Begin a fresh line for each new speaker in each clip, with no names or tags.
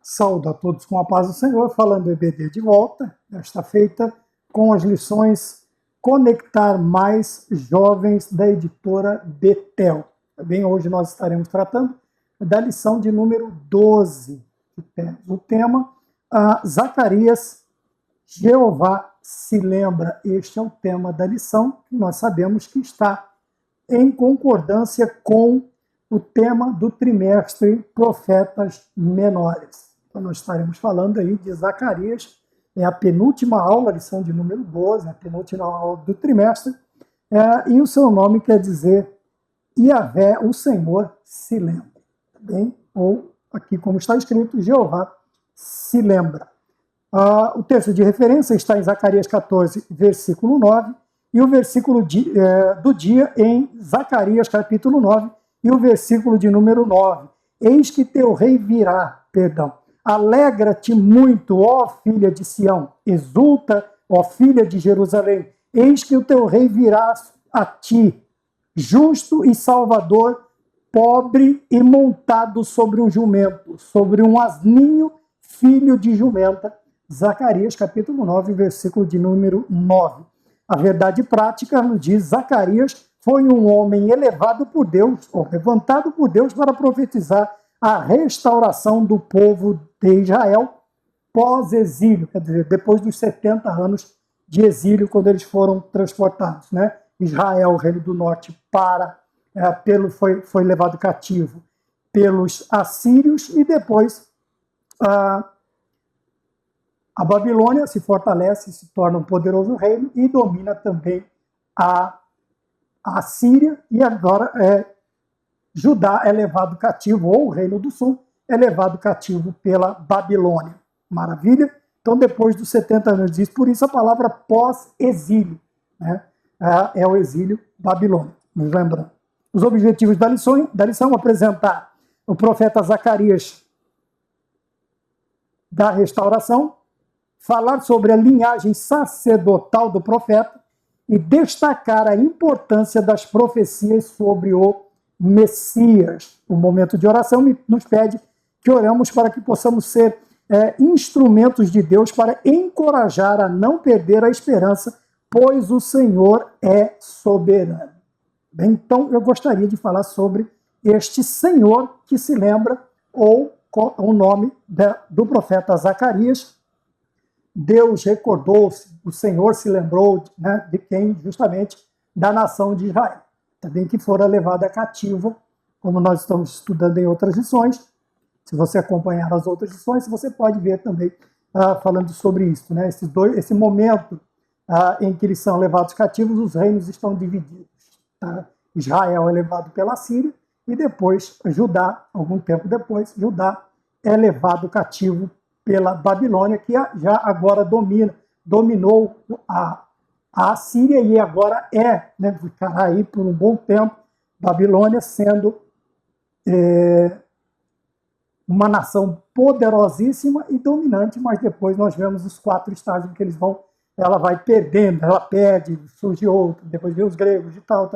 Saúdo a todos com a paz do Senhor, falando EBD de volta, desta feita com as lições Conectar Mais Jovens da editora Betel. Também hoje nós estaremos tratando da lição de número 12, o tema Zacarias, Jeová se lembra. Este é o tema da lição, que nós sabemos que está em concordância com o tema do trimestre Profetas Menores. Então nós estaremos falando aí de Zacarias, é a penúltima aula, lição de número 12, a penúltima aula do trimestre, e o seu nome quer dizer Yahvé, o Senhor se lembra. Bem? Ou aqui como está escrito, Jeová se lembra. O texto de referência está em Zacarias 14, versículo 9, e o versículo do dia em Zacarias capítulo 9, e o versículo de número 9. Eis que teu rei virá, alegra-te muito, ó filha de Sião, exulta, ó filha de Jerusalém, eis que o teu rei virá a ti, justo e salvador, pobre e montado sobre um jumento, sobre um asninho, filho de jumenta. Zacarias capítulo 9, versículo de número 9. A verdade prática nos diz: Zacarias foi um homem elevado por Deus, ou levantado por Deus para profetizar a restauração do povo de Israel pós-exílio, quer dizer, depois dos 70 anos de exílio, quando eles foram transportados, né? Israel, o reino do norte, foi levado cativo pelos assírios, e depois a Babilônia se fortalece, se torna um poderoso reino e domina também a Síria, e agora Judá é levado cativo, ou o Reino do Sul é levado cativo pela Babilônia. Maravilha? Então, depois dos 70 anos diz, por isso a palavra pós-exílio, né? É o exílio babilônico, nos lembrando. Os objetivos da lição apresentar o profeta Zacarias da restauração, falar sobre a linhagem sacerdotal do profeta e destacar a importância das profecias sobre o Messias. O momento de oração nos pede que oramos para que possamos ser instrumentos de Deus para encorajar a não perder a esperança, pois o Senhor é soberano. Bem, então, eu gostaria de falar sobre este Senhor que se lembra, ou o nome do profeta Zacarias. Deus recordou-se, o Senhor se lembrou, né, de quem? Justamente da nação de Israel, também que fora levada cativa, como nós estamos estudando em outras lições. Se você acompanhar as outras lições, você pode ver também falando sobre isso, né? Esse momento em que eles são levados cativos, os reinos estão divididos. Tá? Israel é levado pela Síria, e depois Judá, algum tempo depois, Judá é levado cativo pela Babilônia, que já agora dominou a Síria, e agora ficará aí por um bom tempo, Babilônia sendo uma nação poderosíssima e dominante, mas depois nós vemos os 4 estágios que ela vai perdendo, ela perde, surge outro, depois vem os gregos e tal.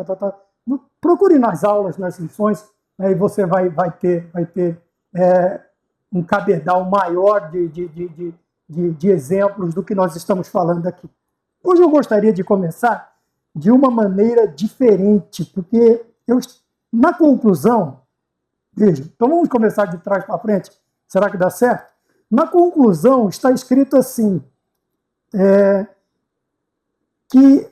Procure nas aulas, nas lições, e você vai ter um cabedal maior de exemplos do que nós estamos falando aqui. Hoje eu gostaria de começar de uma maneira diferente, porque na conclusão, veja, então vamos começar de trás para frente, será que dá certo? Na conclusão está escrito assim, que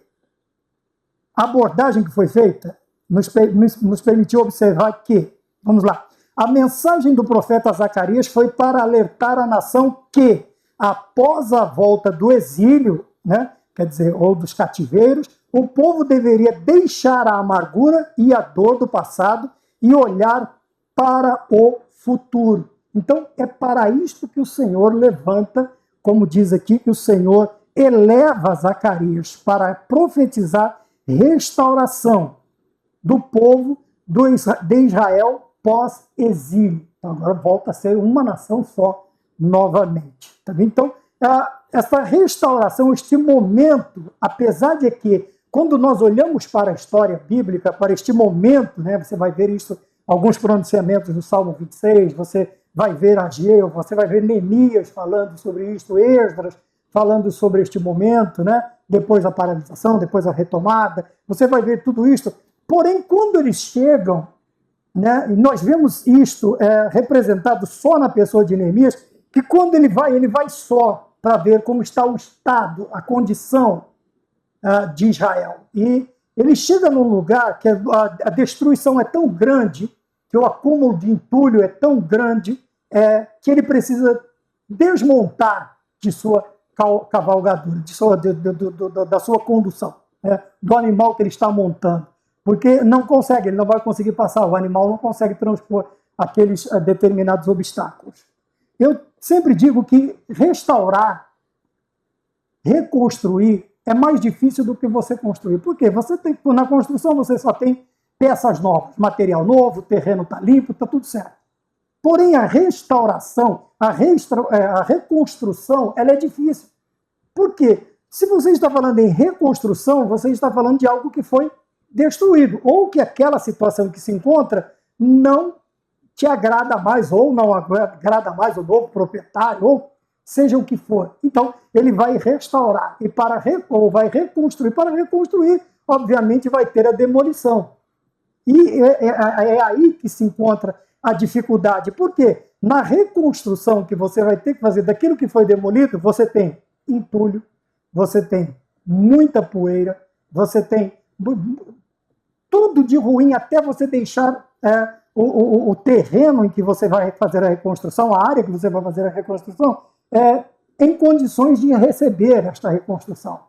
a abordagem que foi feita nos permitiu observar que, vamos lá, a mensagem do profeta Zacarias foi para alertar a nação que, após a volta do exílio, né, quer dizer, ou dos cativeiros, o povo deveria deixar a amargura e a dor do passado e olhar para o futuro. Então, é para isto que o Senhor levanta, como diz aqui, que o Senhor eleva Zacarias para profetizar restauração do povo de Israel pós-exílio. Então, agora volta a ser uma nação só novamente. Tá bem? Então, essa restauração, este momento, apesar de que, quando nós olhamos para a história bíblica, para este momento, né, você vai ver isso, alguns pronunciamentos no Salmo 26, você vai ver Ageu, você vai ver Neemias falando sobre isso, Esdras falando sobre este momento, né? Depois a paralisação, depois a retomada, você vai ver tudo isso. Porém, quando eles chegam, né, e nós vemos isto representado só na pessoa de Neemias, que quando ele vai só para ver como está o estado, a condição de Israel. E ele chega num lugar que a destruição é tão grande, que o acúmulo de entulho é tão grande, que ele precisa desmontar de sua cavalgadura, da sua condução, do animal que ele está montando. Porque não consegue, ele não vai conseguir passar, o animal não consegue transpor aqueles determinados obstáculos. Eu sempre digo que restaurar, reconstruir, é mais difícil do que você construir. Por quê? Na construção você só tem peças novas, material novo, o terreno está limpo, está tudo certo. Porém, a restauração, a reconstrução, ela é difícil. Por quê? Se você está falando em reconstrução, você está falando de algo que foi destruído, ou que aquela situação que se encontra não te agrada mais, ou não agrada mais o novo proprietário, ou seja o que for. Então, ele vai restaurar, ou vai reconstruir. Para reconstruir, obviamente, vai ter a demolição. E é aí que se encontra a dificuldade. Por quê? Na reconstrução que você vai ter que fazer daquilo que foi demolido, você tem entulho, você tem muita poeira, você tem tudo de ruim, até você deixar o terreno em que você vai fazer a reconstrução, a área que você vai fazer a reconstrução, em condições de receber esta reconstrução,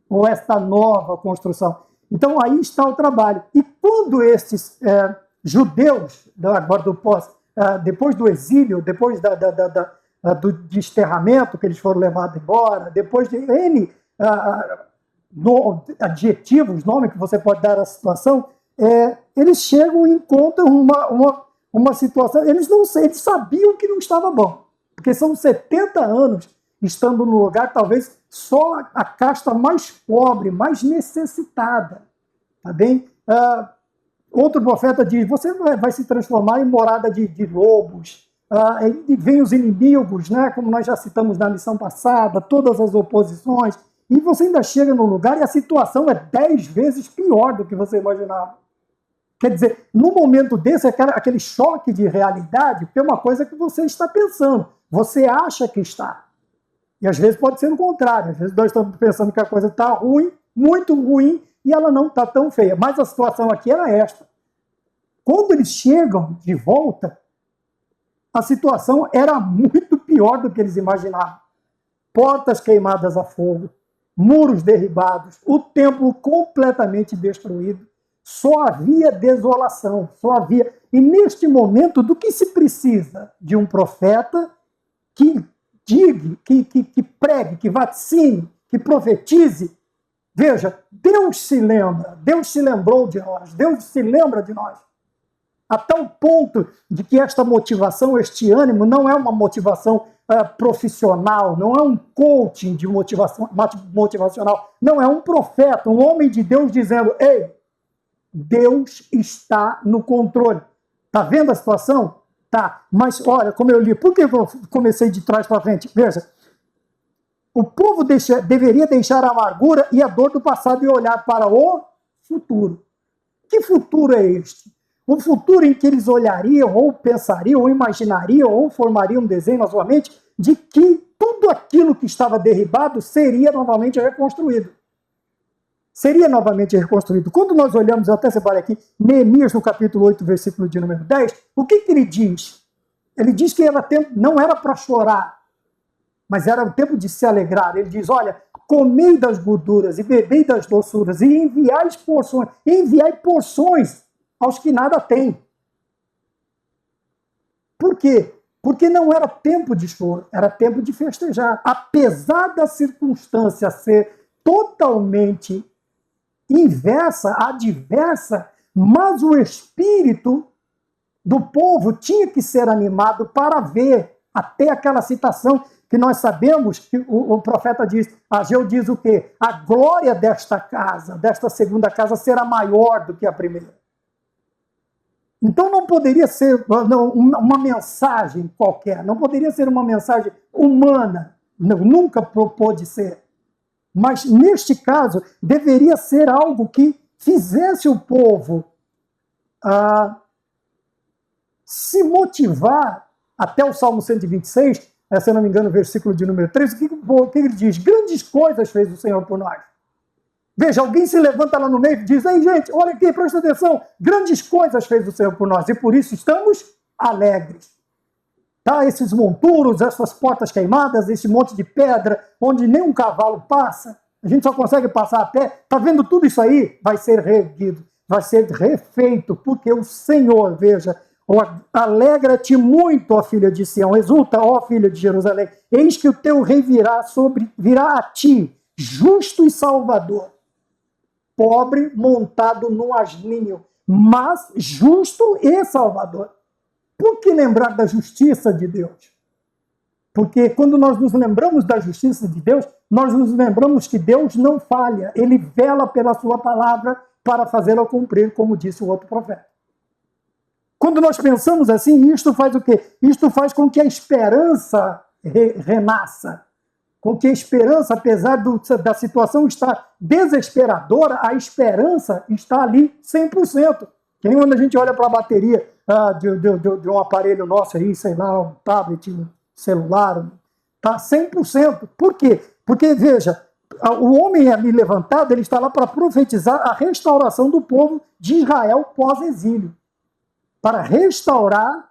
ou esta nova construção. Então, aí está o trabalho. E quando estes judeus, agora depois do exílio, depois do desterramento, que eles foram levados embora, depois de N adjetivos, nome que você pode dar à situação, eles chegam e encontram uma situação, eles sabiam que não estava bom, porque são 70 anos estando no lugar, talvez só a casta mais pobre, mais necessitada, tá bem? Outro profeta diz, você vai se transformar em morada de lobos, e vem os inimigos, né, como nós já citamos na lição passada, todas as oposições, e você ainda chega no lugar e a situação é 10 vezes pior do que você imaginava. Quer dizer, no momento desse, aquele choque de realidade, porque é uma coisa que você está pensando, você acha que está. E às vezes pode ser o contrário, às vezes nós estamos pensando que a coisa está ruim, muito ruim, e ela não está tão feia. Mas a situação aqui era esta. Quando eles chegam de volta, a situação era muito pior do que eles imaginavam. Portas queimadas a fogo, muros derribados, o templo completamente destruído. Só havia desolação, só havia... E neste momento, do que se precisa? De um profeta que diga, que pregue, que vaticine, que profetize. Veja, Deus se lembrou de nós, Deus se lembra de nós. A tal ponto de que esta motivação, este ânimo, não é uma motivação profissional, não é um coaching de motivacional, não, é um profeta, um homem de Deus dizendo, ei, Deus está no controle. Está vendo a situação? Tá, mas olha, como eu li, por que eu comecei de trás para frente? Veja, o povo deveria deixar a amargura e a dor do passado e olhar para o futuro. Que futuro é este? Um futuro em que eles olhariam, ou pensariam, ou imaginariam, ou formariam um desenho na sua mente de que tudo aquilo que estava derribado seria novamente reconstruído. Seria novamente reconstruído. Quando nós olhamos, eu até separei aqui, Neemias no capítulo 8, versículo de número 10, o que ele diz? Ele diz que não era para chorar, mas era o tempo de se alegrar. Ele diz, olha, comei das gorduras e bebei das doçuras e enviai porções aos que nada têm. Por quê? Porque não era tempo de choro, era tempo de festejar. Apesar da circunstância ser totalmente inversa, adversa, mas o espírito do povo tinha que ser animado para ver até aquela citação que nós sabemos que o profeta diz, Ageu diz o quê? A glória desta casa, desta segunda casa, será maior do que a primeira. Então não poderia ser uma mensagem qualquer, não poderia ser uma mensagem humana, nunca pôde ser. Mas neste caso, deveria ser algo que fizesse o povo se motivar. Até o Salmo 126, se eu não me engano, o versículo de número 3, o que ele diz? Grandes coisas fez o Senhor por nós. Veja, alguém se levanta lá no meio e diz: ei, gente, olha aqui, presta atenção, grandes coisas fez o Senhor por nós, e por isso estamos alegres. Tá? Esses monturos, essas portas queimadas, esse monte de pedra, onde nem um cavalo passa, a gente só consegue passar a pé. Tá vendo tudo isso aí? Vai ser reerguido, vai ser refeito, porque o Senhor, veja, alegra-te muito, ó filha de Sião, exulta, ó filha de Jerusalém, eis que o teu rei virá a ti, justo e salvador, pobre montado num asninho, mas justo e salvador. Por que lembrar da justiça de Deus? Porque quando nós nos lembramos da justiça de Deus, nós nos lembramos que Deus não falha, ele vela pela sua palavra para fazê-la cumprir, como disse o outro profeta. Quando nós pensamos assim, isto faz o quê? Isto faz com que a esperança renasça. Com que a esperança, apesar da situação estar desesperadora, a esperança está ali 100%. Que nem quando a gente olha para a bateria de um aparelho nosso aí, sei lá, um tablet, um celular, está 100%. Por quê? Porque, veja, o homem ali levantado, ele está lá para profetizar a restauração do povo de Israel pós-exílio. Para restaurar,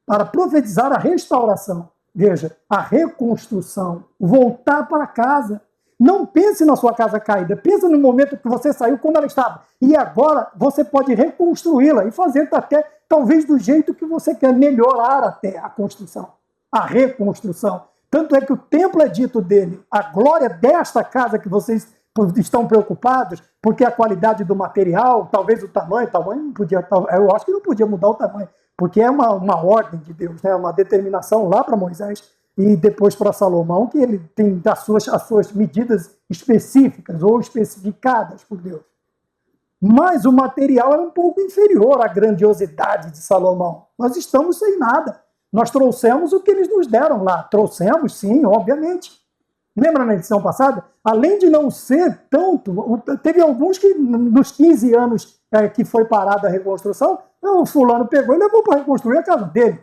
para profetizar a restauração. Veja, a reconstrução, voltar para casa. Não pense na sua casa caída, pense no momento que você saiu, como ela estava. E agora você pode reconstruí-la e fazer até, talvez, do jeito que você quer, melhorar até a construção, a reconstrução. Tanto é que o templo é dito dele, a glória desta casa que vocês estão preocupados, porque a qualidade do material, talvez o tamanho não podia, eu acho que não podia mudar o tamanho, porque é uma ordem de Deus, né? Uma determinação lá para Moisés e depois para Salomão, que ele tem as suas medidas específicas ou especificadas por Deus. Mas o material era um pouco inferior à grandiosidade de Salomão. Nós estamos sem nada. Nós trouxemos o que eles nos deram lá. Trouxemos, sim, obviamente. Lembra na edição passada? Além de não ser tanto, teve alguns que nos 15 anos que foi parada a reconstrução, o fulano pegou e levou para reconstruir a casa dele.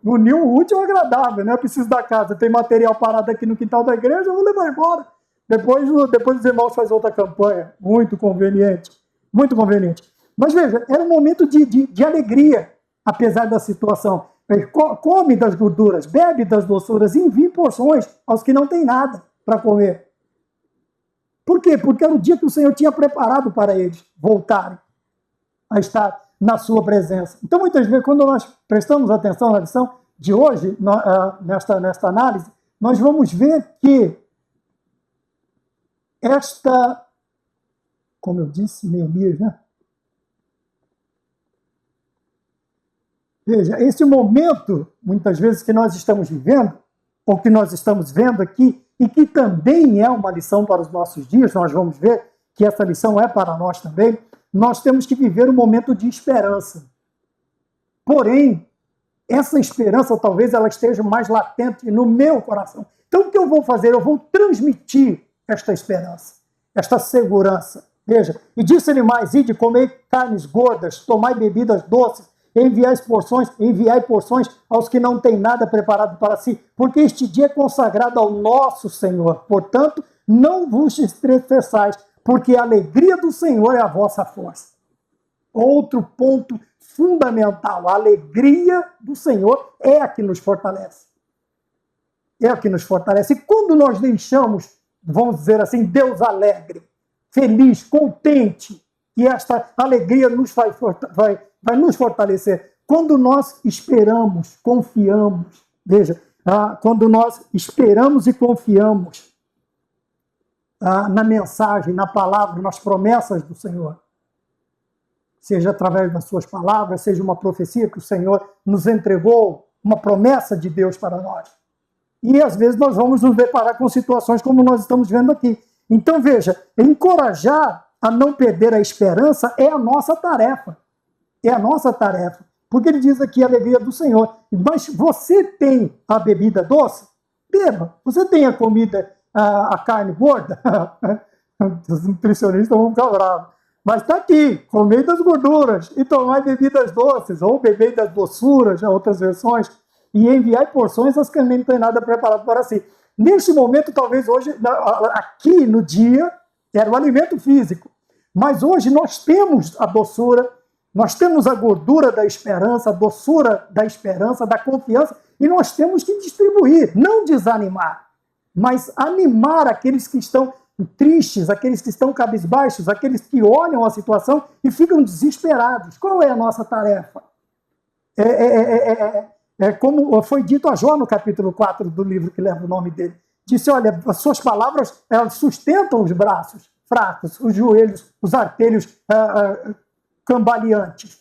Uniu o útil ao agradável, né? Eu preciso da casa, tem material parado aqui no quintal da igreja, eu vou levar embora. Depois os irmãos fazem outra campanha. Muito conveniente. Muito conveniente. Mas veja, era um momento de alegria, apesar da situação. Come das gorduras, bebe das doçuras, envie porções aos que não têm nada para comer. Por quê? Porque era o dia que o Senhor tinha preparado para eles voltarem a estar na sua presença. Então, muitas vezes, quando nós prestamos atenção na lição de hoje, nesta análise, nós vamos ver que como eu disse, Neemias, né? Veja, esse momento, muitas vezes, que nós estamos vivendo, ou que nós estamos vendo aqui, e que também é uma lição para os nossos dias, nós vamos ver que essa lição é para nós também, nós temos que viver um momento de esperança. Porém, essa esperança talvez ela esteja mais latente no meu coração. Então, o que eu vou fazer? Eu vou transmitir esta esperança, esta segurança. Veja, e disse-lhe mais: ide, comei carnes gordas, tomai bebidas doces, enviai porções aos que não têm nada preparado para si, porque este dia é consagrado ao nosso Senhor. Portanto, não vos estressais, porque a alegria do Senhor é a vossa força. Outro ponto fundamental, a alegria do Senhor é a que nos fortalece. É a que nos fortalece. E quando nós deixamos, vamos dizer assim, Deus alegre, feliz, contente, e esta alegria vai nos fortalecer. Quando nós esperamos, confiamos, veja, quando nós esperamos e confiamos na mensagem, na palavra, nas promessas do Senhor, seja através das suas palavras, seja uma profecia que o Senhor nos entregou, uma promessa de Deus para nós. E às vezes nós vamos nos deparar com situações como nós estamos vendo aqui. Então veja, encorajar a não perder a esperança é a nossa tarefa. É a nossa tarefa. Porque ele diz aqui a alegria do Senhor. Mas você tem a bebida doce? Beba. Você tem a comida, a carne gorda? Os nutricionistas vão ficar bravos. Mas está aqui, comei das gorduras e tomai bebidas doces, ou bebei das doçuras, já outras versões, e enviai porções às que nem tem nada preparado para si. Neste momento, talvez hoje, aqui no dia, era o alimento físico. Mas hoje nós temos a doçura, nós temos a gordura da esperança, a doçura da esperança, da confiança, e nós temos que distribuir, não desanimar, mas animar aqueles que estão tristes, aqueles que estão cabisbaixos, aqueles que olham a situação e ficam desesperados. Qual é a nossa tarefa? Como foi dito a Jó no capítulo 4 do livro que leva o nome dele. Disse, olha, as suas palavras elas sustentam os braços fracos, os joelhos, os artelhos cambaleantes.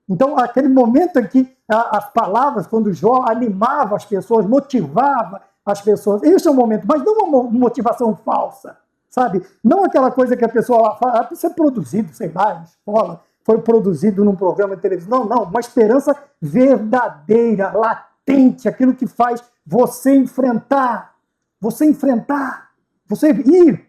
Então, aquele momento em que as palavras, quando Jó animava as pessoas, motivava as pessoas, esse é o momento, mas não uma motivação falsa, sabe? Não aquela coisa que a pessoa fala, precisa ser produzido, sei lá, em escola, foi produzido num programa de televisão. Não, uma esperança verdadeira, latente, aquilo que faz você enfrentar, você ir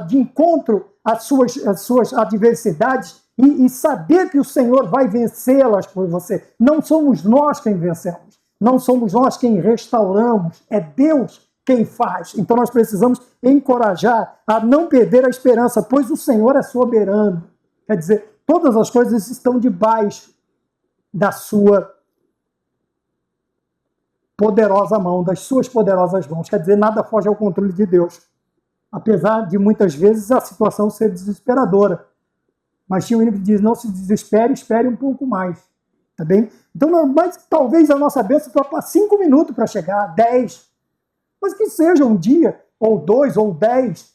de encontro às suas adversidades e saber que o Senhor vai vencê-las por você. Não somos nós quem vencemos. Não somos nós quem restauramos, é Deus quem faz. Então nós precisamos encorajar a não perder a esperança, pois o Senhor é soberano. Quer dizer, todas as coisas estão debaixo da sua poderosa mão, das suas poderosas mãos. Quer dizer, nada foge ao controle de Deus. Apesar de muitas vezes a situação ser desesperadora. Mas tinha um hino que diz, não se desespere, espere um pouco mais. Tá bem? Então, mas talvez a nossa bênção para 5 minutos para chegar, 10. Mas que seja um dia, ou 2, ou 10.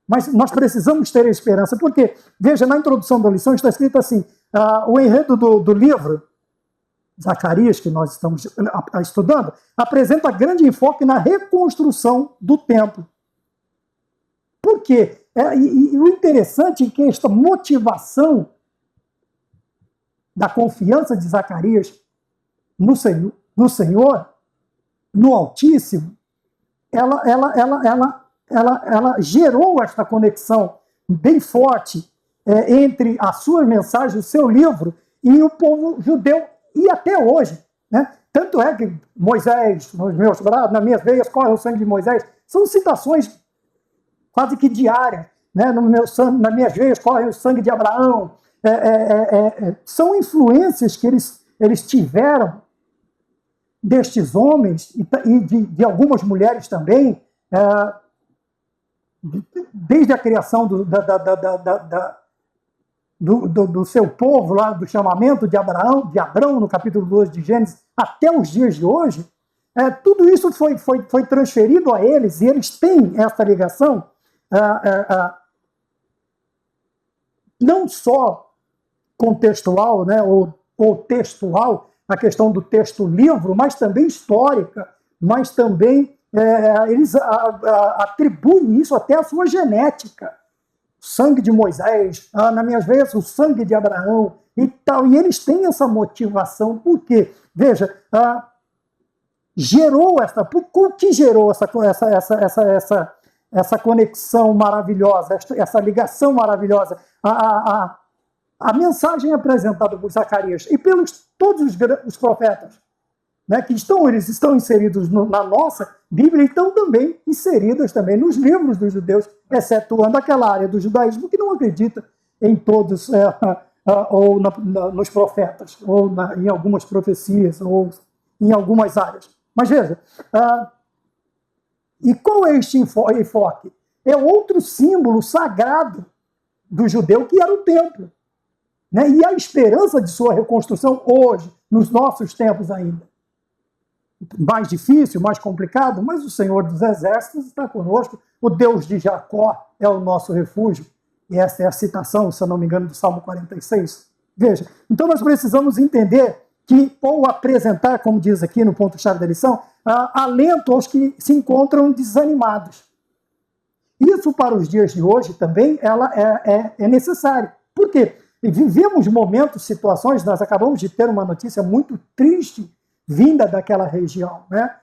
Mas nós precisamos ter a esperança. Porque, veja, na introdução da lição está escrito assim, o enredo do livro, Zacarias, que nós estamos estudando, apresenta grande enfoque na reconstrução do templo. Por quê? E o interessante é que esta motivação da confiança de Zacarias no Senhor, no Altíssimo, ela gerou esta conexão bem forte entre a sua mensagem, o seu livro, e o povo judeu, e até hoje. Né? Tanto é que Moisés, nas minhas veias corre o sangue de Moisés, são citações quase que diárias. Né? Nas minhas veias corre o sangue de Abraão. São influências que eles tiveram destes homens e de algumas mulheres também, desde a criação do seu povo, lá do chamamento de Abrão, no capítulo 2 de Gênesis, até os dias de hoje, tudo isso foi transferido a eles, e eles têm essa ligação não só contextual, né, ou textual, a questão do texto-livro, mas também histórica, mas também eles atribuem isso até à sua genética. O sangue de Moisés, nas minhas veias, o sangue de Abraão e tal. E eles têm essa motivação. Por quê? Veja, o que gerou essa conexão maravilhosa, essa ligação maravilhosa? A mensagem apresentada por Zacarias e pelos todos os profetas, né, que eles estão inseridos na nossa Bíblia e estão também inseridas também nos livros dos judeus, excetuando aquela área do judaísmo que não acredita em todos, ou nos profetas, ou em algumas profecias, ou em algumas áreas. Mas veja, e qual é este enfoque? É outro símbolo sagrado do judeu, que era o templo. Né? E a esperança de sua reconstrução hoje, nos nossos tempos ainda. Mais difícil, mais complicado, mas o Senhor dos Exércitos está conosco, o Deus de Jacó é o nosso refúgio. E essa é a citação, se eu não me engano, do Salmo 46. Veja, então nós precisamos entender que, ou apresentar, como diz aqui no ponto-chave da lição, alento aos que se encontram desanimados. Isso para os dias de hoje também ela é necessário. Por quê? Vivemos momentos, situações, nós acabamos de ter uma notícia muito triste vinda daquela região, né?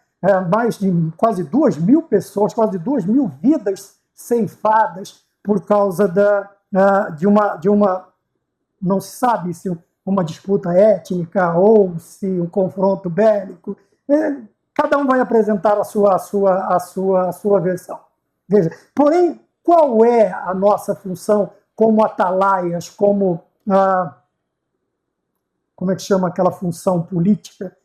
Mais de quase 2.000 pessoas, quase 2.000 vidas ceifadas por causa de uma, não se sabe se uma disputa étnica ou se um confronto bélico. Cada um vai apresentar a sua versão. Veja, porém, qual é a nossa função como atalaias, como é que chama aquela função política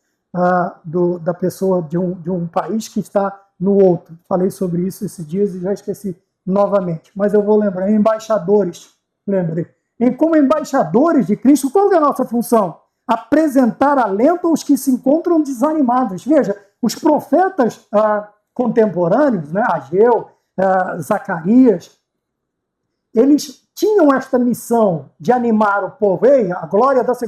da pessoa de um país que está no outro? Falei sobre isso esses dias e já esqueci novamente, mas eu vou lembrar. Embaixadores, lembrei. Como embaixadores de Cristo, qual é a nossa função? Apresentar alento aos que se encontram desanimados. Veja, os profetas contemporâneos, né, Ageu, Zacarias, eles tinham esta missão de animar o povo. Ei, a glória dessa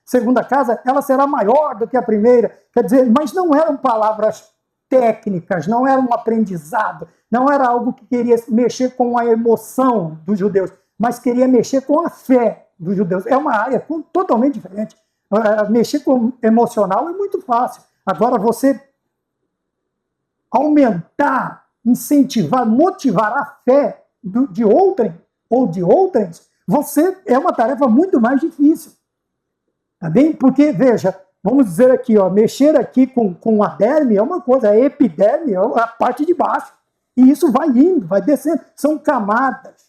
segunda casa, ela será maior do que a primeira. Quer dizer, mas não eram palavras técnicas, não era um aprendizado, não era algo que queria mexer com a emoção dos judeus, mas queria mexer com a fé dos judeus. É uma área totalmente diferente. Mexer com o emocional é muito fácil. Agora, você aumentar, incentivar, motivar a fé de outrem ou de outras, é uma tarefa muito mais difícil. Tá bem? Porque, veja, vamos dizer aqui, mexer aqui com a derme é uma coisa, a epiderme é a parte de baixo. E isso vai indo, vai descendo, são camadas.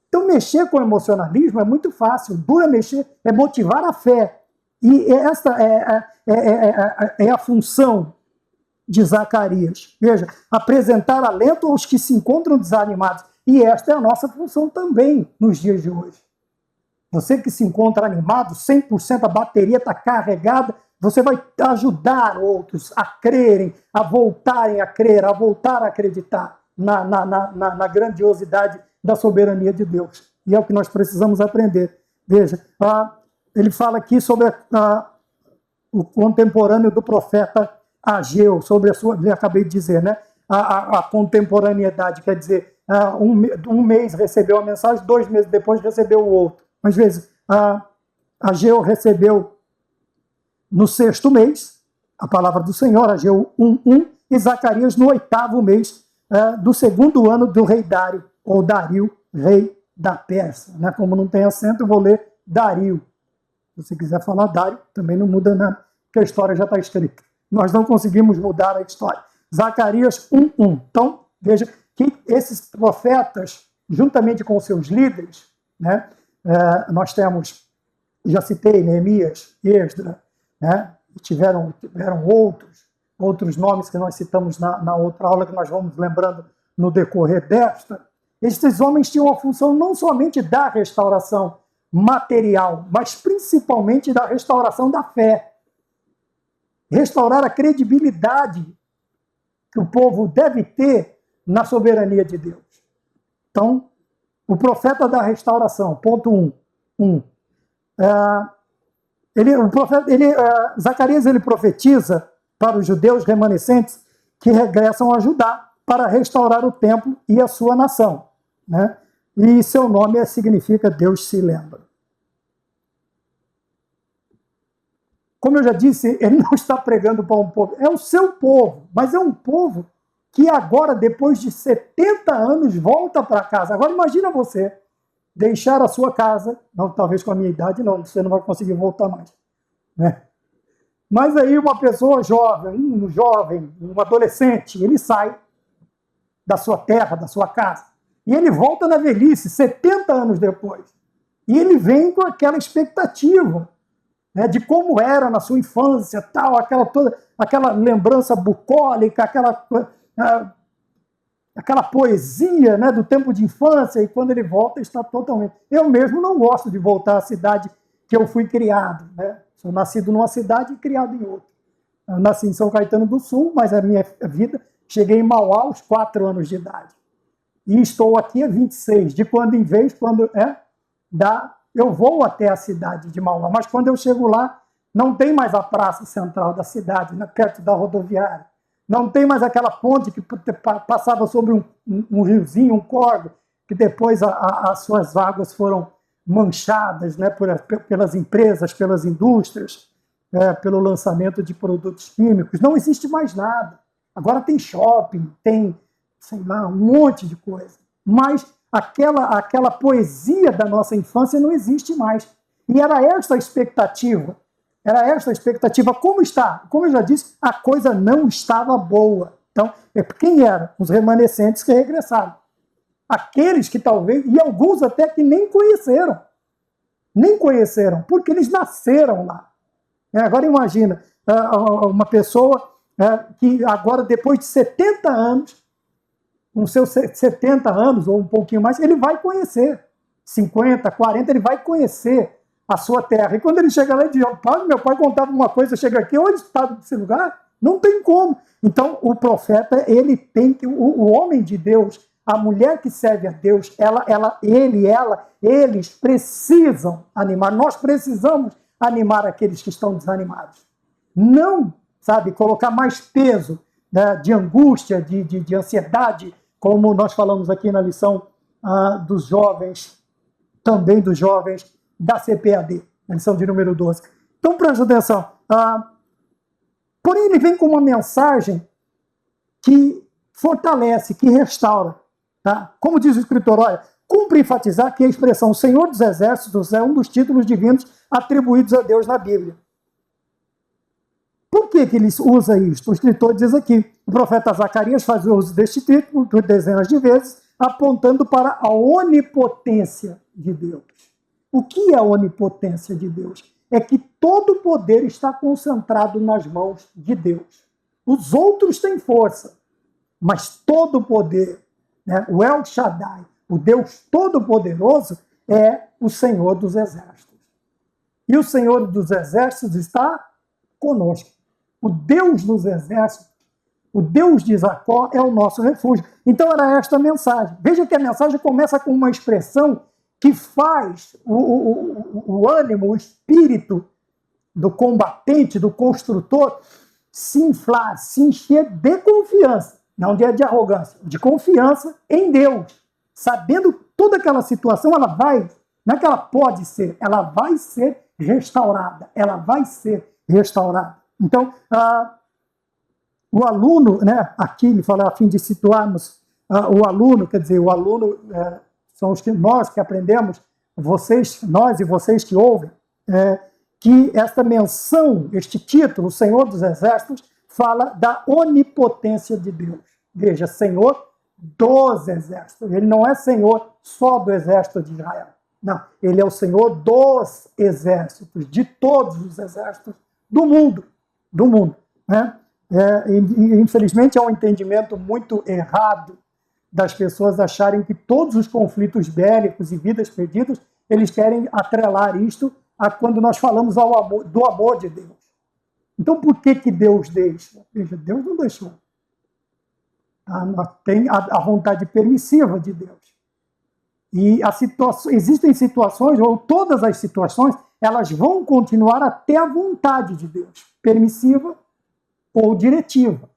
Então, mexer com o emocionalismo é muito fácil. Duro é mexer, é motivar a fé. E essa é a função de Zacarias. Veja, apresentar alento aos que se encontram desanimados. E esta é a nossa função também nos dias de hoje. Você que se encontra animado, 100% a bateria está carregada, você vai ajudar outros a crerem, a voltarem a crer, a voltar a acreditar na grandiosidade da soberania de Deus. E é o que nós precisamos aprender. Veja, ele fala aqui sobre o contemporâneo do profeta Ageu, sobre eu acabei de dizer, né? A contemporaneidade, quer dizer, um mês recebeu a mensagem, 2 meses depois recebeu o outro. Às vezes, Ageu recebeu no 6º mês a palavra do Senhor, Ageu 1:1, e Zacarias no 8º mês do 2º ano do rei Dário, ou Dario, rei da Pérsia. Né? Como não tem acento, eu vou ler Dario. Se você quiser falar Dário, também não muda nada, porque a história já está escrita. Nós não conseguimos mudar a história. Zacarias 1:1. Então, veja que esses profetas, juntamente com seus líderes, né, nós temos, já citei, Neemias, Esdra, né, tiveram outros nomes que nós citamos na outra aula, que nós vamos lembrando no decorrer desta. Estes homens tinham a função não somente da restauração material, mas principalmente da restauração da fé. Restaurar a credibilidade que o povo deve ter na soberania de Deus. Então, o profeta da restauração, ponto 1. Zacarias ele profetiza para os judeus remanescentes que regressam a Judá para restaurar o templo e a sua nação. Né? E seu nome significa Deus se lembra. Como eu já disse, ele não está pregando para um povo, é o seu povo, mas é um povo que agora, depois de 70 anos, volta para casa. Agora imagina você deixar a sua casa, não, talvez com a minha idade não, você não vai conseguir voltar mais. Né? Mas aí uma pessoa jovem, um adolescente, ele sai da sua terra, da sua casa, e ele volta na velhice, 70 anos depois. E ele vem com aquela expectativa, né, de como era na sua infância, tal, aquela lembrança bucólica, aquela poesia, né, do tempo de infância, e quando ele volta está totalmente... Eu mesmo não gosto de voltar à cidade que eu fui criado. Né? Sou nascido numa cidade e criado em outra. Eu nasci em São Caetano do Sul, mas a minha vida... Cheguei em Mauá aos 4 anos de idade. E estou aqui há 26. De quando em vez, eu vou até a cidade de Mauá. Mas quando eu chego lá, não tem mais a praça central da cidade, né, perto da rodoviária. Não tem mais aquela ponte que passava sobre um riozinho, um córrego, que depois as suas águas foram manchadas, né, pelas empresas, pelas indústrias, pelo lançamento de produtos químicos. Não existe mais nada. Agora tem shopping, tem, sei lá, um monte de coisa. Mas aquela poesia da nossa infância não existe mais. E era esta a expectativa. Era esta a expectativa. Como está? Como eu já disse, a coisa não estava boa. Então, quem eram? Os remanescentes que regressaram. Aqueles que talvez, e alguns até que nem conheceram. Nem conheceram, porque eles nasceram lá. Agora imagina, uma pessoa que agora, depois de 70 anos, com seus 70 anos ou um pouquinho mais, ele vai conhecer. 50, 40, ele vai conhecer a sua terra. E quando ele chega lá e diz, meu pai contava uma coisa, chega aqui, onde está esse lugar? Não tem como. Então, o profeta, ele tem que, o homem de Deus, a mulher que serve a Deus, eles precisam animar. Nós precisamos animar aqueles que estão desanimados. Não, sabe, colocar mais peso, né, de angústia, de ansiedade, como nós falamos aqui na lição dos jovens, também dos jovens da CPAD, na lição de número 12. Então, presta atenção. Porém, ele vem com uma mensagem que fortalece, que restaura. Tá? Como diz o escritor, olha, cumpre enfatizar que a expressão Senhor dos Exércitos é um dos títulos divinos atribuídos a Deus na Bíblia. Por que ele usa isto? O escritor diz aqui, o profeta Zacarias faz uso deste título por dezenas de vezes, apontando para a onipotência de Deus. O que é a onipotência de Deus? É que todo o poder está concentrado nas mãos de Deus. Os outros têm força, mas todo o poder, né, o El Shaddai, o Deus Todo-Poderoso, é o Senhor dos Exércitos. E o Senhor dos Exércitos está conosco. O Deus dos Exércitos, o Deus de Jacó, é o nosso refúgio. Então era esta a mensagem. Veja que a mensagem começa com uma expressão que faz o ânimo, o espírito do combatente, do construtor, se inflar, se encher de confiança. Não de arrogância, de confiança em Deus. Sabendo toda aquela situação, ela vai, não é que ela pode ser, ela vai ser restaurada. Ela vai ser restaurada. Então, o aluno, né, aqui ele fala a fim de situarmos o aluno, quer dizer, o aluno são nós que aprendemos, vocês, nós e vocês que ouvem, que esta menção, este título, Senhor dos Exércitos, fala da onipotência de Deus. Veja, Senhor dos Exércitos. Ele não é Senhor só do exército de Israel. Não, ele é o Senhor dos exércitos, de todos os exércitos do mundo. Do mundo, né? Infelizmente, é um entendimento muito errado das pessoas acharem que todos os conflitos bélicos e vidas perdidas, eles querem atrelar isto a quando nós falamos do amor de Deus. Então, por que Deus deixa? Veja, Deus não deixou. Tem a vontade permissiva de Deus. E existem situações, ou todas as situações, elas vão continuar até a vontade de Deus, permissiva ou diretiva.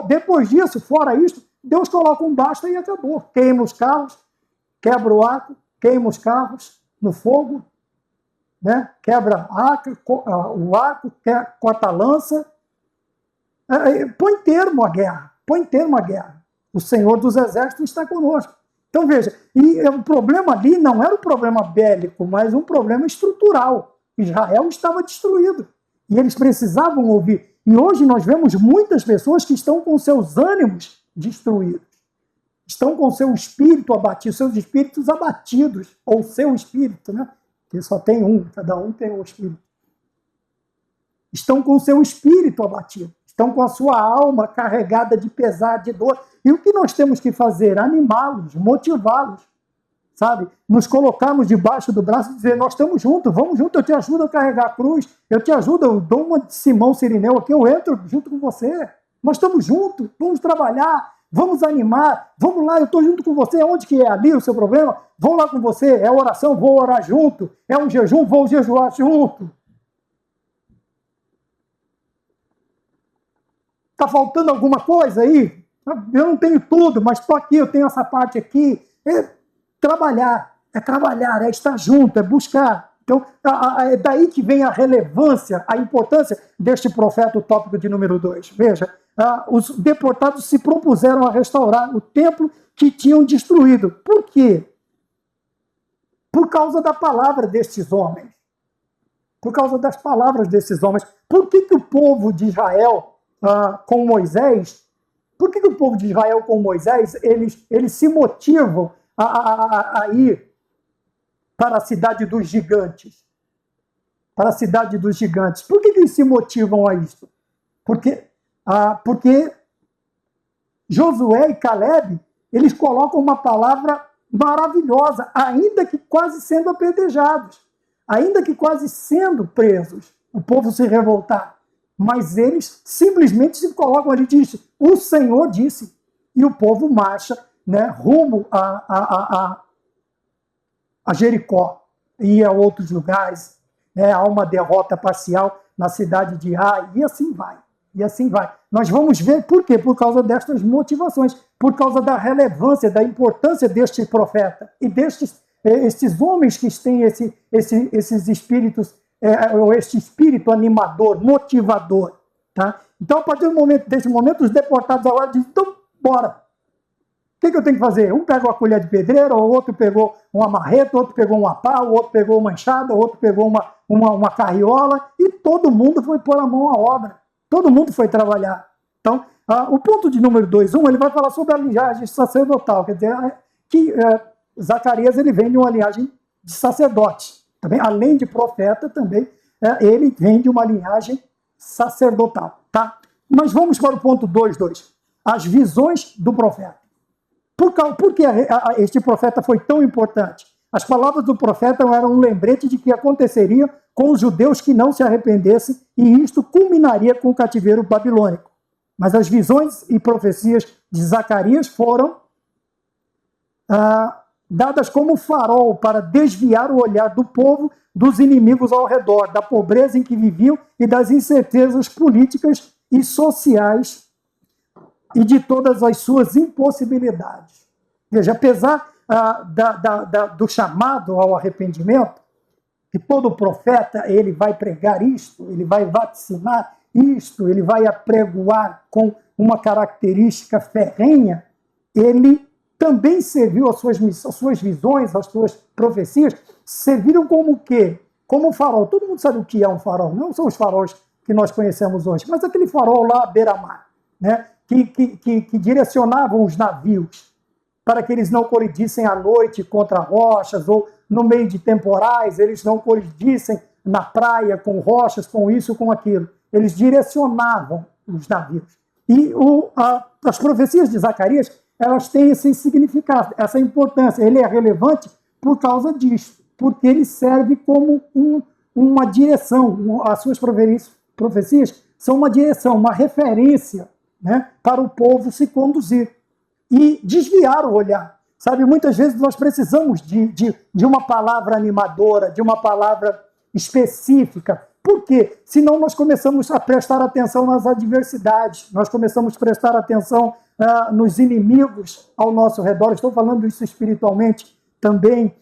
Depois disso, fora isso, Deus coloca um basta e acabou. Queima os carros, quebra o arco, queima os carros no fogo, né? Quebra o arco, corta a lança, põe termo à guerra, põe termo à guerra. O Senhor dos Exércitos está conosco. Então veja, e o problema ali não era um problema bélico, mas um problema estrutural. Israel estava destruído e eles precisavam ouvir. E hoje nós vemos muitas pessoas que estão com seus ânimos destruídos, estão com seu espírito abatido, seus espíritos abatidos, ou seu espírito, né? Porque só tem um, cada um tem um espírito. Estão com seu espírito abatido, estão com a sua alma carregada de pesar, de dor. E o que nós temos que fazer? Animá-los, motivá-los, sabe? Nos colocarmos debaixo do braço e dizer, nós estamos juntos, vamos juntos, eu te ajudo a carregar a cruz, eu te ajudo, eu dou uma de Simão Sirineu aqui, eu entro junto com você. Nós estamos juntos, vamos trabalhar, vamos animar, vamos lá, eu estou junto com você, onde que é ali o seu problema? Vou lá com você, é oração, vou orar junto, é um jejum, vou jejuar junto. Está faltando alguma coisa aí? Eu não tenho tudo, mas estou aqui, eu tenho essa parte aqui. É trabalhar, é estar junto, é buscar. Então, é daí que vem a relevância, a importância deste profeta, o tópico de número 2. Veja, os deportados se propuseram a restaurar o templo que tinham destruído. Por quê? Por causa da palavra destes homens. Por causa das palavras desses homens. Por que o povo de Israel, com Moisés, por que o povo de Israel com Moisés, eles se motivam a ir para a cidade dos gigantes? Para a cidade dos gigantes. Por que eles se motivam a isso? Porque Josué e Caleb, eles colocam uma palavra maravilhosa, ainda que quase sendo apedrejados, ainda que quase sendo presos, o povo se revoltar. Mas eles simplesmente se colocam ali e dizem, o Senhor disse, e o povo marcha, né, rumo a Jericó e a outros lugares, né, há uma derrota parcial na cidade de Ai, e assim vai. E assim vai. Nós vamos ver por quê? Por causa destas motivações, por causa da relevância, da importância deste profeta e estes homens que têm esses espíritos, ou este espírito animador, motivador. Tá? Então, a partir desse momento, os deportados agora dizem, então, bora. O que eu tenho que fazer? Um pegou a colher de pedreiro, o outro pegou uma marreta, o outro pegou uma pá, o outro pegou uma enxada, o outro pegou uma carriola, e todo mundo foi pôr a mão à obra. Todo mundo foi trabalhar. Então, o ponto de número 2.1, ele vai falar sobre a linhagem sacerdotal, quer dizer, que Zacarias ele vem de uma linhagem de sacerdote. Também, além de profeta, também ele vem de uma linhagem sacerdotal. Tá? Mas vamos para o ponto 2.2, as visões do profeta. Por que este profeta foi tão importante? As palavras do profeta eram um lembrete de que aconteceria com os judeus que não se arrependessem, e isto culminaria com o cativeiro babilônico. Mas as visões e profecias de Zacarias foram dadas como farol para desviar o olhar do povo dos inimigos ao redor, da pobreza em que viviam e das incertezas políticas e sociais e de todas as suas impossibilidades. Veja, apesar do chamado ao arrependimento, que todo profeta ele vai pregar isto, ele vai vaticinar isto, ele vai apregoar com uma característica ferrenha, ele também serviu as suas visões, as suas profecias, serviram como o quê? Como um farol. Todo mundo sabe o que é um farol, não são os faróis que nós conhecemos hoje, mas aquele farol lá à beira-mar, né? que direcionavam os navios para que eles não colidissem à noite contra rochas, ou no meio de temporais, eles não colidissem na praia com rochas, com isso, com aquilo. Eles direcionavam os navios. E as profecias de Zacarias, elas têm esse significado, essa importância. Ele é relevante por causa disso, porque ele serve como uma direção. As suas profecias são uma direção, uma referência, né, para o povo se conduzir e desviar o olhar. Sabe, muitas vezes nós precisamos de uma palavra animadora, de uma palavra específica. Por quê? Senão nós começamos a prestar atenção nas adversidades, nós começamos a prestar atenção nos inimigos ao nosso redor. Estou falando isso espiritualmente também,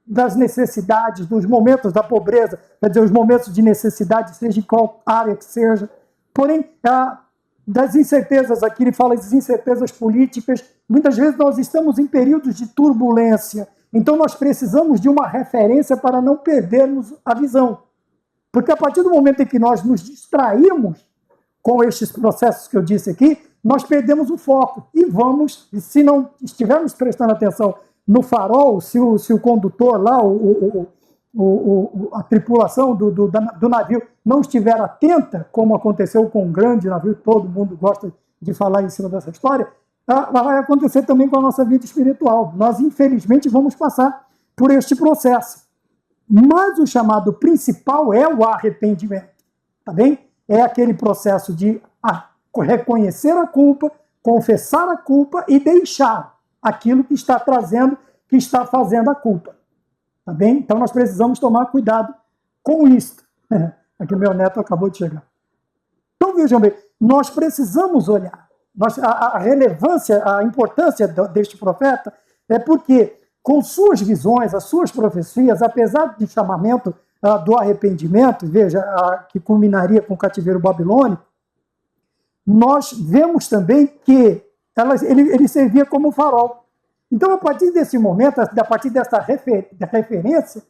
das necessidades, dos momentos da pobreza, quer dizer, os momentos de necessidade, seja em qual área que seja. Porém, das incertezas, aqui ele fala das incertezas políticas, muitas vezes nós estamos em períodos de turbulência, então nós precisamos de uma referência para não perdermos a visão. Porque a partir do momento em que nós nos distraímos com estes processos que eu disse aqui, nós perdemos o foco e se não estivermos prestando atenção no farol, se o condutor lá, a tripulação do navio não estiver atenta, como aconteceu com um grande navio, todo mundo gosta de falar em cima dessa história, vai acontecer também com a nossa vida espiritual. Nós, infelizmente, vamos passar por este processo. Mas o chamado principal é o arrependimento, tá bem? É aquele processo de reconhecer a culpa, confessar a culpa e deixar aquilo que está trazendo, que está fazendo a culpa. Tá bem? Então nós precisamos tomar cuidado com isso. Aqui meu neto acabou de chegar. Então vejam bem, nós precisamos olhar. A relevância, a importância deste profeta é porque, com suas visões, as suas profecias, apesar de chamamento do arrependimento, veja, que culminaria com o cativeiro babilônico, nós vemos também que ele servia como farol. Então, a partir desse momento, a partir dessa referência,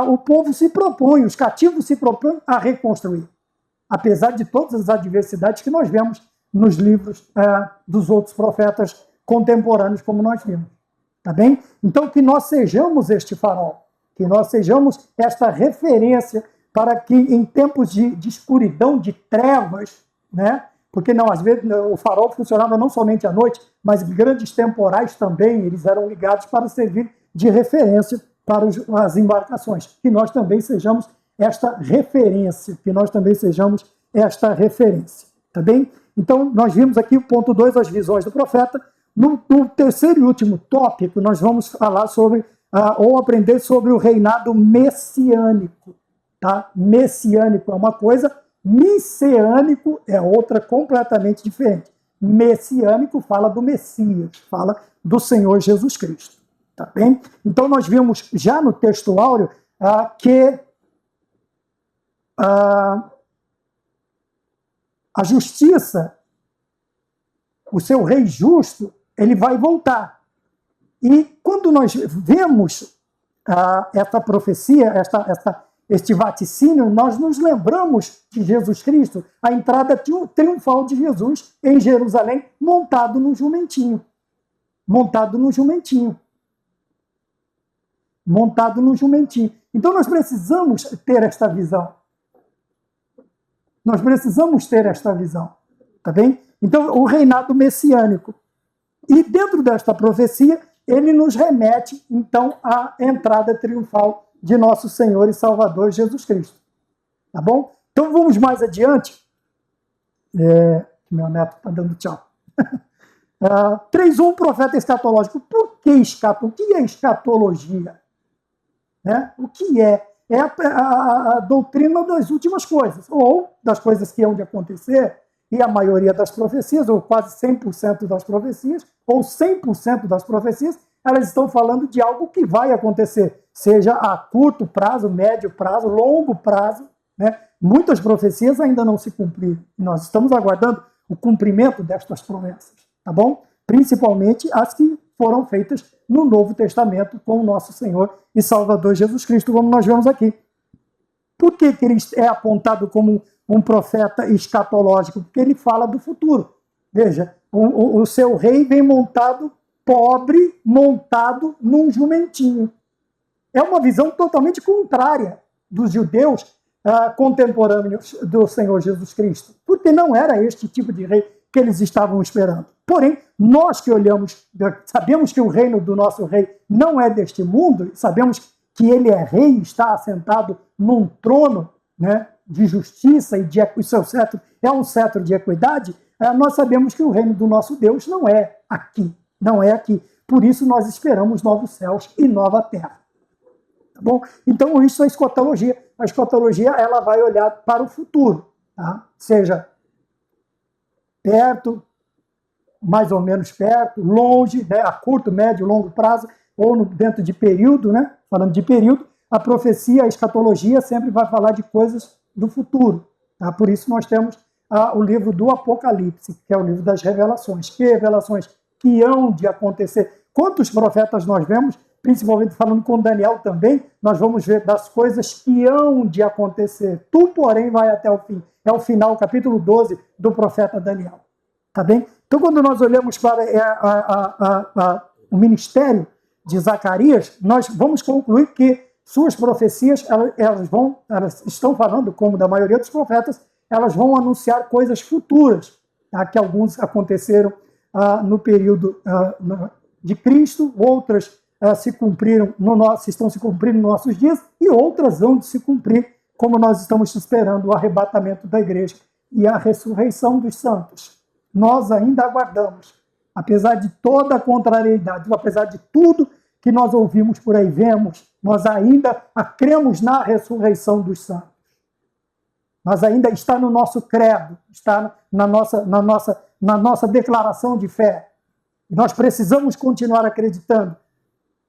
o povo se propõe, os cativos se propõem a reconstruir, apesar de todas as adversidades que nós vemos nos livros dos outros profetas contemporâneos, como nós vimos. Tá bem? Então, que nós sejamos este farol, que nós sejamos esta referência para que, em tempos de escuridão, de trevas, né? Porque não, às vezes o farol funcionava não somente à noite, mas grandes temporais também, eles eram ligados para servir de referência para as embarcações. Que nós também sejamos esta referência, tá bem? Então, nós vimos aqui o ponto 2, as visões do profeta. No terceiro e último tópico, nós vamos falar sobre, ou aprender sobre o reinado messiânico. Tá? Messiânico é uma coisa, messiânico é outra completamente diferente. Messiânico fala do Messias, fala do Senhor Jesus Cristo. Tá bem? Então, nós vimos já no texto áureo que a justiça, o seu rei justo, ele vai voltar. E quando nós vemos esta profecia, este vaticínio, nós nos lembramos de Jesus Cristo, a entrada triunfal de Jesus em Jerusalém, montado no jumentinho. Então nós precisamos ter esta visão. Tá bem? Então, o reinado messiânico. E dentro desta profecia, ele nos remete, então, à entrada triunfal de nosso Senhor e Salvador Jesus Cristo. Tá bom? Então, vamos mais adiante. Meu neto está dando tchau. 3.1, profeta escatológico. Por que escatologia? O que é escatologia? O que é? É a doutrina das últimas coisas, ou das coisas que hão de acontecer, e a maioria das profecias, ou quase 100% das profecias, ou 100% das profecias, elas estão falando de algo que vai acontecer, seja a curto prazo, médio prazo, longo prazo, né? Muitas profecias ainda não se cumpriram, e nós estamos aguardando o cumprimento destas promessas, tá bom? Principalmente as que foram feitas no Novo Testamento com o nosso Senhor e Salvador Jesus Cristo, como nós vemos aqui. Por que ele é apontado como um profeta escatológico? Porque ele fala do futuro. Veja, o seu rei vem montado, pobre, montado num jumentinho. É uma visão totalmente contrária dos judeus contemporâneos do Senhor Jesus Cristo, porque não era este tipo de rei que eles estavam esperando. Porém, nós que olhamos, sabemos que o reino do nosso rei não é deste mundo, sabemos que ele é rei, está assentado num trono, né, de justiça e o seu cetro é um cetro de equidade. Nós sabemos que o reino do nosso Deus não é aqui. Por isso nós esperamos novos céus e nova terra. Tá bom? Então isso é a escatologia. A escatologia, ela vai olhar para o futuro, tá? Seja perto, mais ou menos perto, longe, né, a curto, médio, longo prazo, ou dentro de período, né? Falando de período, a profecia, a escatologia sempre vai falar de coisas do futuro. Tá? Por isso nós temos o livro do Apocalipse, que é o livro das revelações. Que revelações que hão de acontecer? Quantos profetas nós vemos, principalmente falando com Daniel também, nós vamos ver das coisas que hão de acontecer. Tu, porém, vai até o fim. É o final, capítulo 12 do profeta Daniel. Tá bem? Então, quando nós olhamos para o ministério de Zacarias, nós vamos concluir que suas profecias, elas estão falando, como da maioria dos profetas, elas vão anunciar coisas futuras, tá? Que alguns aconteceram no período de Cristo, outras estão se cumprindo nos nossos dias, e outras vão se cumprir, como nós estamos esperando o arrebatamento da igreja e a ressurreição dos santos. Nós ainda aguardamos, apesar de toda a contrariedade, apesar de tudo que nós ouvimos por aí, vemos, nós ainda cremos na ressurreição dos santos. mas ainda está no nosso credo, está na nossa declaração de fé. Nós precisamos continuar acreditando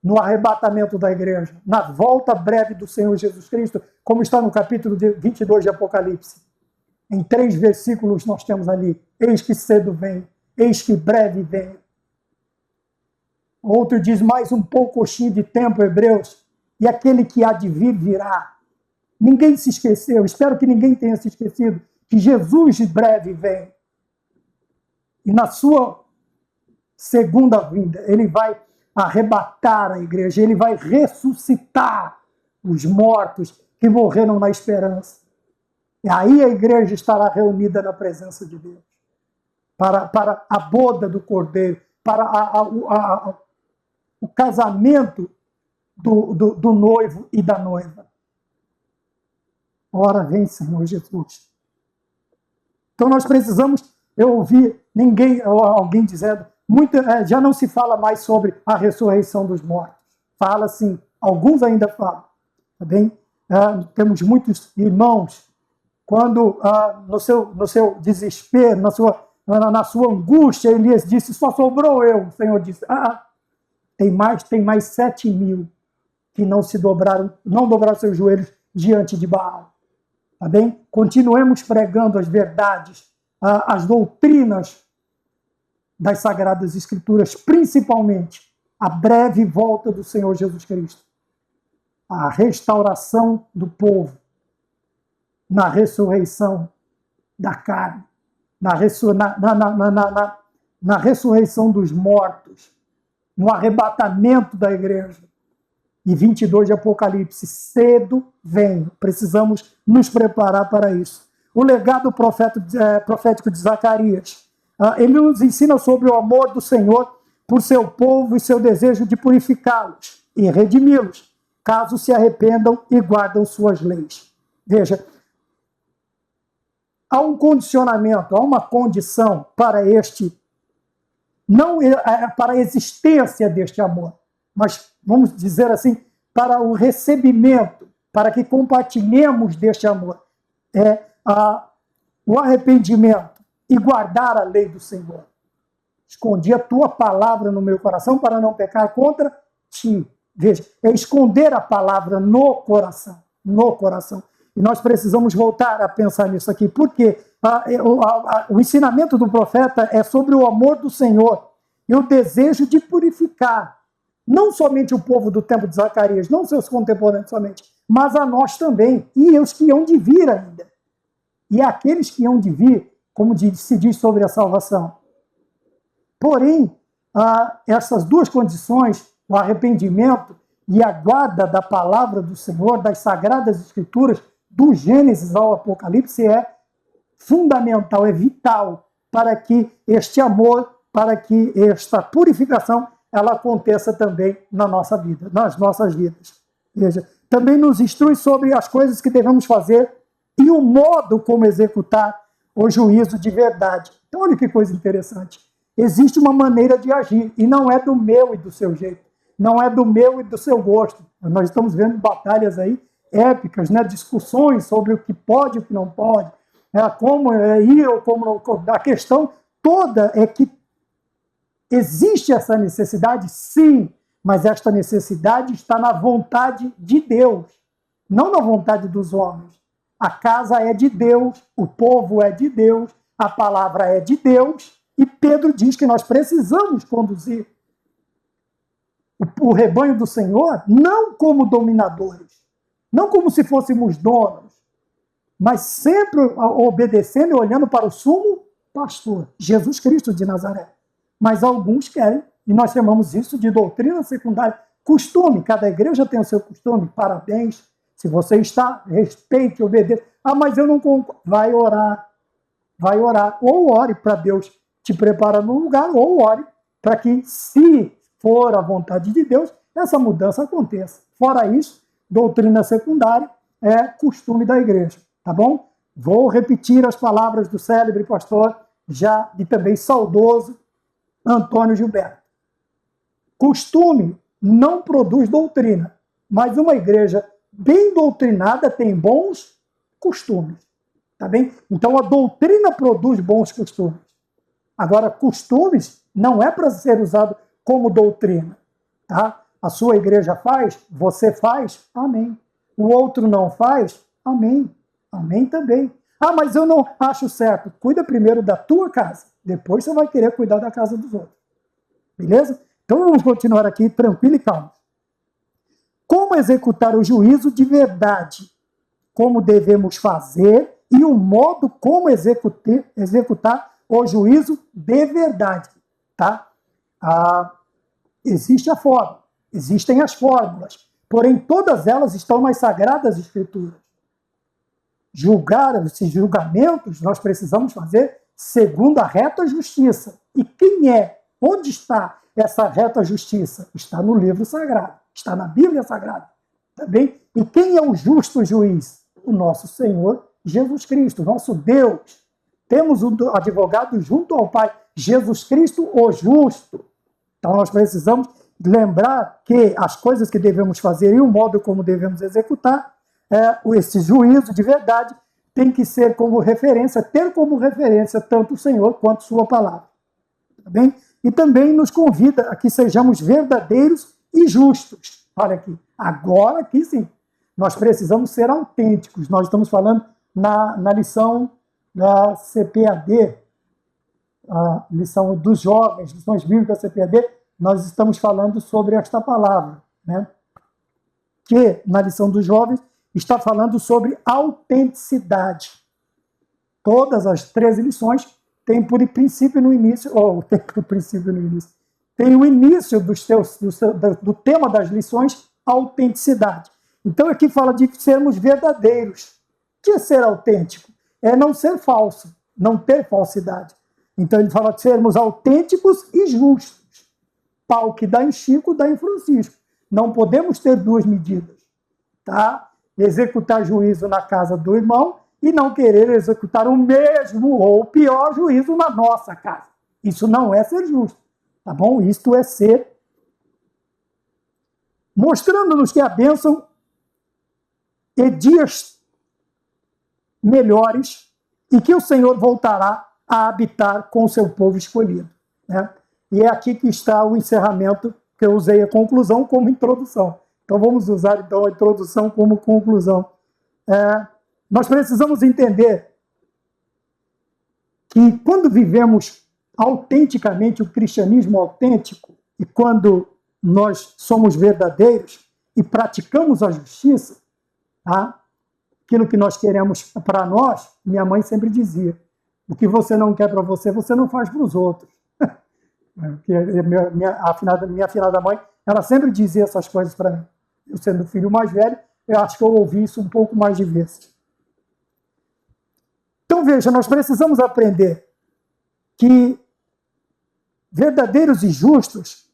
no arrebatamento da igreja, na volta breve do Senhor Jesus Cristo, como está no capítulo 22 de Apocalipse. Em 3 versículos nós temos ali: eis que cedo vem, eis que breve vem. Outro diz: mais um pouquinho de tempo, Hebreus, e aquele que há de vir virá. Ninguém se esqueceu, espero que ninguém tenha se esquecido, que Jesus de breve vem. E na sua segunda vinda, ele vai arrebatar a igreja, ele vai ressuscitar os mortos que morreram na esperança. E aí a igreja estará reunida na presença de Deus, para a boda do Cordeiro, para o casamento do noivo e da noiva. Ora vem, Senhor Jesus. Então nós precisamos, eu ouvi alguém dizendo, já não se fala mais sobre a ressurreição dos mortos. Fala sim, alguns ainda falam. Tá bem? Temos muitos irmãos, quando no seu desespero, na sua angústia, Elias disse: só sobrou eu. O Senhor disse: tem mais 7.000 que não dobraram seus joelhos diante de Baal. Tá bem? Continuemos pregando as verdades, as doutrinas das Sagradas Escrituras, principalmente a breve volta do Senhor Jesus Cristo, a restauração do povo, na ressurreição da carne, na ressurreição dos mortos, no arrebatamento da igreja. E 22 de Apocalipse, cedo vem. Precisamos nos preparar para isso. O legado profético de Zacarias, ele nos ensina sobre o amor do Senhor por seu povo e seu desejo de purificá-los e redimi-los, caso se arrependam e guardam suas leis. Veja, há um condicionamento, há uma condição para não para a existência deste amor, mas, vamos dizer assim, para o recebimento, para que compartilhemos deste amor. O arrependimento e guardar a lei do Senhor. Escondi a tua palavra no meu coração para não pecar contra ti. Veja, é esconder a palavra no coração. E nós precisamos voltar a pensar nisso aqui, porque o ensinamento do profeta é sobre o amor do Senhor e o desejo de purificar, não somente o povo do tempo de Zacarias, não seus contemporâneos somente, mas a nós também, e os que hão de vir ainda. E aqueles que hão de vir, como se diz sobre a salvação. Porém, essas duas condições, o arrependimento e a guarda da palavra do Senhor, das Sagradas Escrituras, do Gênesis ao Apocalipse, é fundamental, é vital para que este amor, para que esta purificação, ela aconteça também na nossa vida, nas nossas vidas. Veja, também nos instrui sobre as coisas que devemos fazer e o modo como executar o juízo de verdade. Então, olha que coisa interessante. Existe uma maneira de agir, e não é do meu e do seu jeito, não é do meu e do seu gosto. Nós estamos vendo batalhas aí épicas, né? Discussões sobre o que pode e o que não pode, como ir ou como não. A questão toda é que existe essa necessidade, sim, mas esta necessidade está na vontade de Deus, não na vontade dos homens. A casa é de Deus, o povo é de Deus, a palavra é de Deus, e Pedro diz que nós precisamos conduzir o rebanho do Senhor não como dominadores, não como se fôssemos donos, mas sempre obedecendo e olhando para o sumo pastor, Jesus Cristo de Nazaré. Mas alguns querem, e nós chamamos isso de doutrina secundária, costume, cada igreja tem o seu costume, parabéns, se você está, respeite, obedeça. Mas eu não concordo. Vai orar, ou ore para Deus te preparar no lugar, ou ore para que, se for a vontade de Deus, essa mudança aconteça. Fora isso, doutrina secundária é costume da igreja, tá bom? Vou repetir as palavras do célebre pastor, já e também saudoso, Antônio Gilberto. Costume não produz doutrina, mas uma igreja bem doutrinada tem bons costumes. Tá bem? Então a doutrina produz bons costumes. Agora, costumes não é para ser usado como doutrina. Tá? A sua igreja faz, você faz, amém. O outro não faz, amém. Amém também. Ah, mas eu não acho certo. Cuida primeiro da tua casa, depois você vai querer cuidar da casa dos outros. Beleza? Então vamos continuar aqui tranquilo e calmo. Como executar o juízo de verdade? Como devemos fazer e o modo como executar o juízo de verdade. Tá? Existe a forma, existem as fórmulas, porém todas elas estão nas Sagradas Escrituras. Julgar esses julgamentos nós precisamos fazer segundo a reta justiça. E quem é? Onde está essa reta justiça? Está no livro sagrado, está na Bíblia Sagrada. Tá bem? E quem é o justo juiz? O nosso Senhor Jesus Cristo, nosso Deus. Temos um advogado junto ao Pai, Jesus Cristo, o justo. Então nós precisamos lembrar que as coisas que devemos fazer e o modo como devemos executar, esse juízo de verdade tem que ser como referência, ter como referência tanto o Senhor quanto sua palavra. Tá bem? E também nos convida a que sejamos verdadeiros e justos. Olha aqui, agora aqui sim, nós precisamos ser autênticos. Nós estamos falando na lição da CPAD, a lição dos jovens, lições bíblicas CPAD, nós estamos falando sobre esta palavra, né? Que na lição dos jovens está falando sobre autenticidade. Todas as 13 lições têm por princípio no início, tem o início do tema das lições, autenticidade. Então aqui fala de sermos verdadeiros. O que é ser autêntico? É não ser falso, não ter falsidade. Então ele fala de sermos autênticos e justos. Pau que dá em Chico, dá em Francisco. Não podemos ter duas medidas. Tá? Executar juízo na casa do irmão e não querer executar o mesmo ou o pior juízo na nossa casa. Isso não é ser justo. Tá bom? Isto é ser mostrando-nos que a bênção e dias melhores e que o Senhor voltará a habitar com o seu povo escolhido. Né? E é aqui que está o encerramento, que eu usei a conclusão como introdução. Então vamos usar então a introdução como conclusão. Nós precisamos entender que quando vivemos autenticamente o cristianismo autêntico e quando nós somos verdadeiros e praticamos a justiça, tá? Aquilo que nós queremos para nós, minha mãe sempre dizia, o que você não quer para você, você não faz para os outros. Minha afinada mãe, ela sempre dizia essas coisas para mim. Eu sendo o filho mais velho, eu acho que eu ouvi isso um pouco mais de vezes. Então veja, nós precisamos aprender que verdadeiros e justos,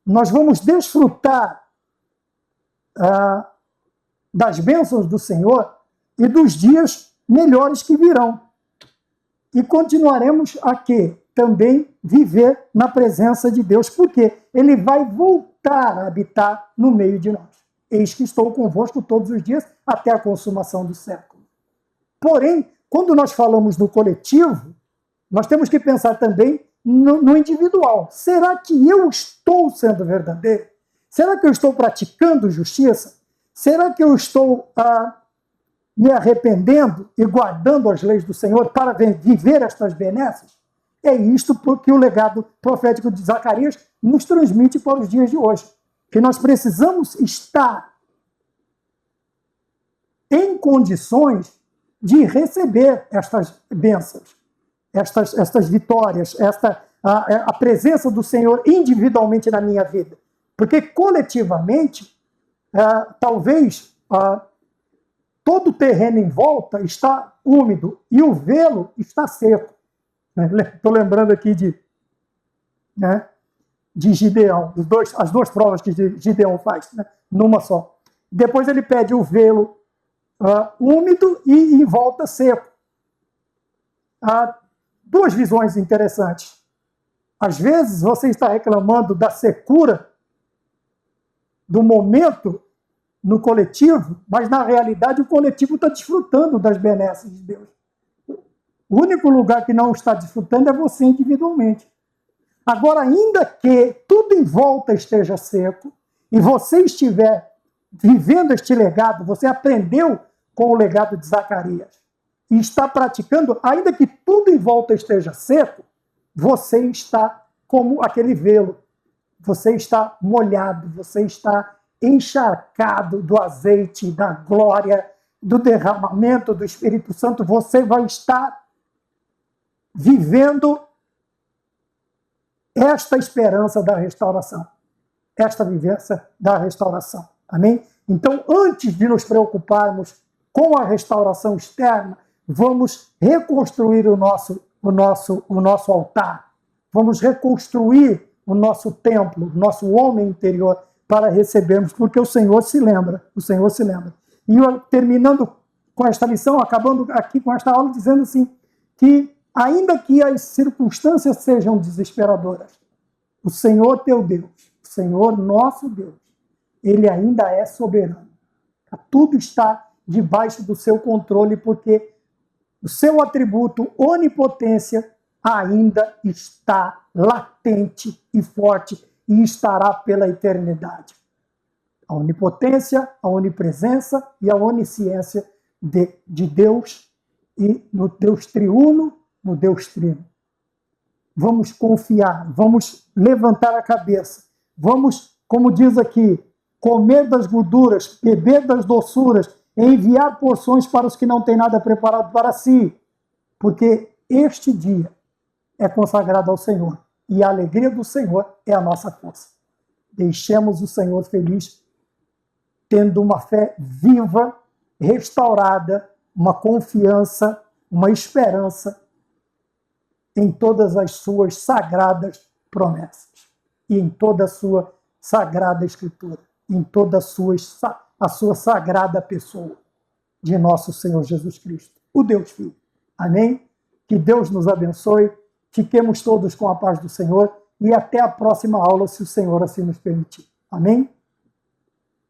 nós vamos desfrutar das bênçãos do Senhor e dos dias melhores que virão. E continuaremos a quê? Também viver na presença de Deus, porque Ele vai voltar a habitar no meio de nós. Eis que estou convosco todos os dias até a consumação do século. Porém, quando nós falamos no coletivo, nós temos que pensar também no individual. Será que eu estou sendo verdadeiro? Será que eu estou praticando justiça? Será que eu estou me arrependendo e guardando as leis do Senhor para viver estas benesses? É isto que o legado profético de Zacarias nos transmite para os dias de hoje. Que nós precisamos estar em condições de receber estas bênçãos, estas vitórias, a presença do Senhor individualmente na minha vida. Porque coletivamente, talvez todo o terreno em volta está úmido e o velo está seco. Estou lembrando aqui de Gideão, as duas provas que Gideão faz, né, numa só. Depois ele pede o velo úmido e em volta seco. Duas visões interessantes. Às vezes você está reclamando da secura do momento no coletivo, mas na realidade o coletivo está desfrutando das benesses de Deus. O único lugar que não está desfrutando é você individualmente. Agora, ainda que tudo em volta esteja seco e você estiver vivendo este legado, você aprendeu com o legado de Zacarias e está praticando, ainda que tudo em volta esteja seco, você está como aquele velo, você está molhado, você está encharcado do azeite, da glória, do derramamento do Espírito Santo, você vai estar vivendo esta esperança da restauração, esta vivência da restauração. Amém? Então, antes de nos preocuparmos com a restauração externa, vamos reconstruir o nosso altar, vamos reconstruir o nosso templo, o nosso homem interior, para recebermos, porque o Senhor se lembra, o Senhor se lembra. E eu, terminando com esta lição, acabando aqui com esta aula, dizendo assim, que ainda que as circunstâncias sejam desesperadoras, o Senhor teu Deus, o Senhor nosso Deus, Ele ainda é soberano. Tudo está debaixo do seu controle, porque o seu atributo, onipotência, ainda está latente e forte e estará pela eternidade. A onipotência, a onipresença e a onisciência de Deus e no Deus triuno, no Deus trino. Vamos confiar, vamos levantar a cabeça, vamos, como diz aqui, comer das gorduras, beber das doçuras, enviar porções para os que não têm nada preparado para si, porque este dia é consagrado ao Senhor e a alegria do Senhor é a nossa força. Deixemos o Senhor feliz, tendo uma fé viva, restaurada, uma confiança, uma esperança em todas as suas sagradas promessas e em toda a sua sagrada escritura, em toda a sua sagrada pessoa de nosso Senhor Jesus Cristo, o Deus Filho. Amém? Que Deus nos abençoe, fiquemos todos com a paz do Senhor e até a próxima aula, se o Senhor assim nos permitir. Amém?